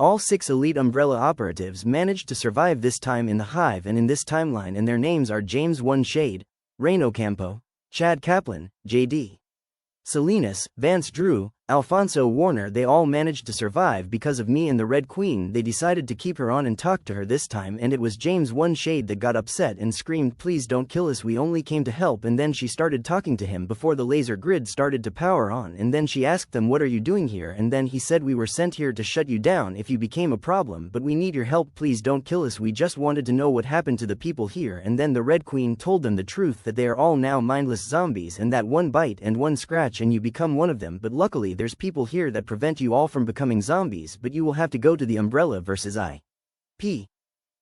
All 6 elite Umbrella operatives managed to survive this time in the Hive and in this timeline, and their names are James One Shade, Rein Ocampo, Chad Kaplan, J.D. Salinas, Vance Drew, Alfonso Warner. They all managed to survive because of me and the Red Queen. They decided to keep her on and talk to her this time, and it was James One Shade that got upset and screamed, "Please don't kill us, we only came to help." And then she started talking to him before the laser grid started to power on, and then she asked them, "What are you doing here?" And then he said, "We were sent here to shut you down if you became a problem, but we need your help, please don't kill us, we just wanted to know what happened to the people here." And then the Red Queen told them the truth, that they are all now mindless zombies, and that one bite and one scratch and you become one of them. But luckily there's people here that prevent you all from becoming zombies, but you will have to go to the Umbrella vs. IP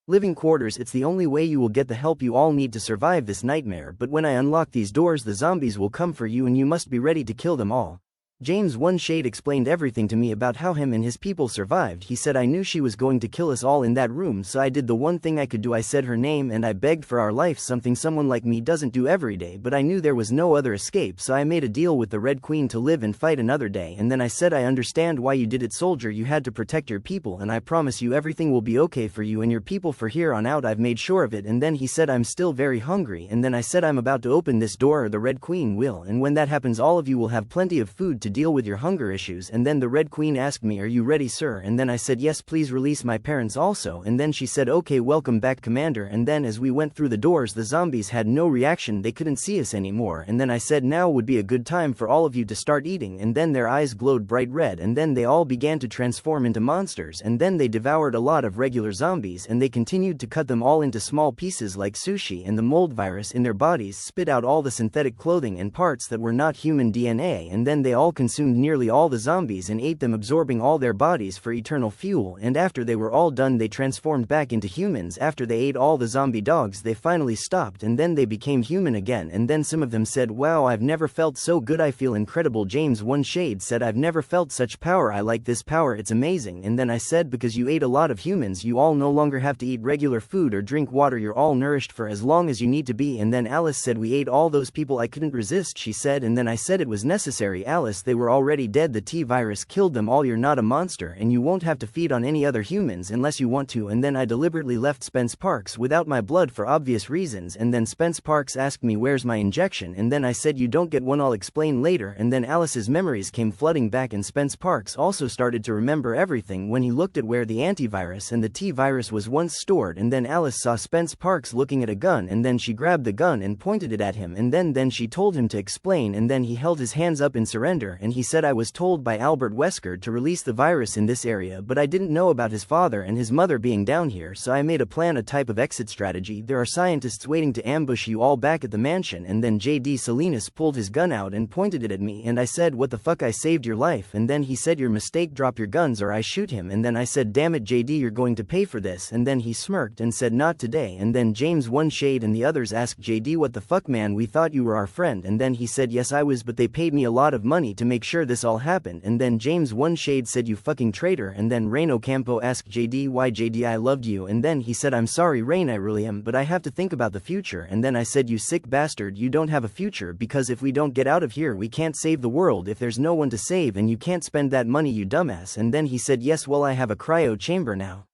living quarters. It's the only way you will get the help you all need to survive this nightmare, but when I unlock these doors the zombies will come for you and you must be ready to kill them all. James One Shade explained everything to me about how him and his people survived. He said, "I knew she was going to kill us all in that room, so I did the one thing I could do. I said her name and I begged for our life, something someone like me doesn't do every day, but I knew there was no other escape, so I made a deal with the Red Queen to live and fight another day. And then I said, I understand why you did it, soldier, you had to protect your people, and I promise you everything will be okay for you and your people for here on out. I've made sure of it." And then he said, "I'm still very hungry." And then I said, "I'm about to open this door or the Red Queen will, and when that happens all of you will have plenty of food to deal with your hunger issues." And then the Red Queen asked me, "Are you ready, sir?" And then I said, "Yes, please release my parents also." And then she said, "Okay, welcome back, Commander." And then as we went through the doors the zombies had no reaction, they couldn't see us anymore. And then I said, "Now would be a good time for all of you to start eating." And then their eyes glowed bright red, and then they all began to transform into monsters, and then they devoured a lot of regular zombies, and they continued to cut them all into small pieces like sushi, and the mold virus in their bodies spit out all the synthetic clothing and parts that were not human DNA, and then they all consumed nearly all the zombies and ate them, absorbing all their bodies for eternal fuel. And after they were all done they transformed back into humans. After they ate all the zombie dogs they finally stopped, and then they became human again. And then some of them said, "Wow, I've never felt so good, I feel incredible." James One Shade said, "I've never felt such power, I like this power, it's amazing." And then I said, "Because you ate a lot of humans you all no longer have to eat regular food or drink water, you're all nourished for as long as you need to be." And then Alice said, "We ate all those people, I couldn't resist," she said. And then I said, "It was necessary, Alice, they were already dead, the T-virus killed them all, you're not a monster and you won't have to feed on any other humans unless you want to." And then I deliberately left Spence Parks without my blood for obvious reasons, and then Spence Parks asked me, "Where's my injection?" And then I said, "You don't get one, I'll explain later." And then Alice's memories came flooding back, and Spence Parks also started to remember everything when he looked at where the antivirus and the T-virus was once stored. And then Alice saw Spence Parks looking at a gun, and then she grabbed the gun and pointed it at him, and then she told him to explain, and then he held his hands up in surrender, and he said, "I was told by Albert Wesker to release the virus in this area, but I didn't know about his father and his mother being down here, so I made a plan, a type of exit strategy. There are scientists waiting to ambush you all back at the mansion." And then J.D. Salinas pulled his gun out and pointed it at me, and I said, "What the fuck, I saved your life." And then he said, "Your mistake, drop your guns or I shoot him." And then I said, "Damn it, J.D., you're going to pay for this." And then he smirked and said, "Not today." And then James One Shade and the others asked J.D, "What the fuck, man, we thought you were our friend." And then he said, "Yes, I was, but they paid me a lot of money to make sure this all happened." And then James One Shade said, "You fucking traitor." And then Rein Ocampo asked J.D, "Why, J.D, I loved you." And then he said, "I'm sorry, Rein, I really am, but I have to think about the future." And then I said, "You sick bastard, you don't have a future, because if we don't get out of here we can't save the world if there's no one to save, and you can't spend that money, you dumbass." And then he said, "Yes, well, I have a cryo chamber now."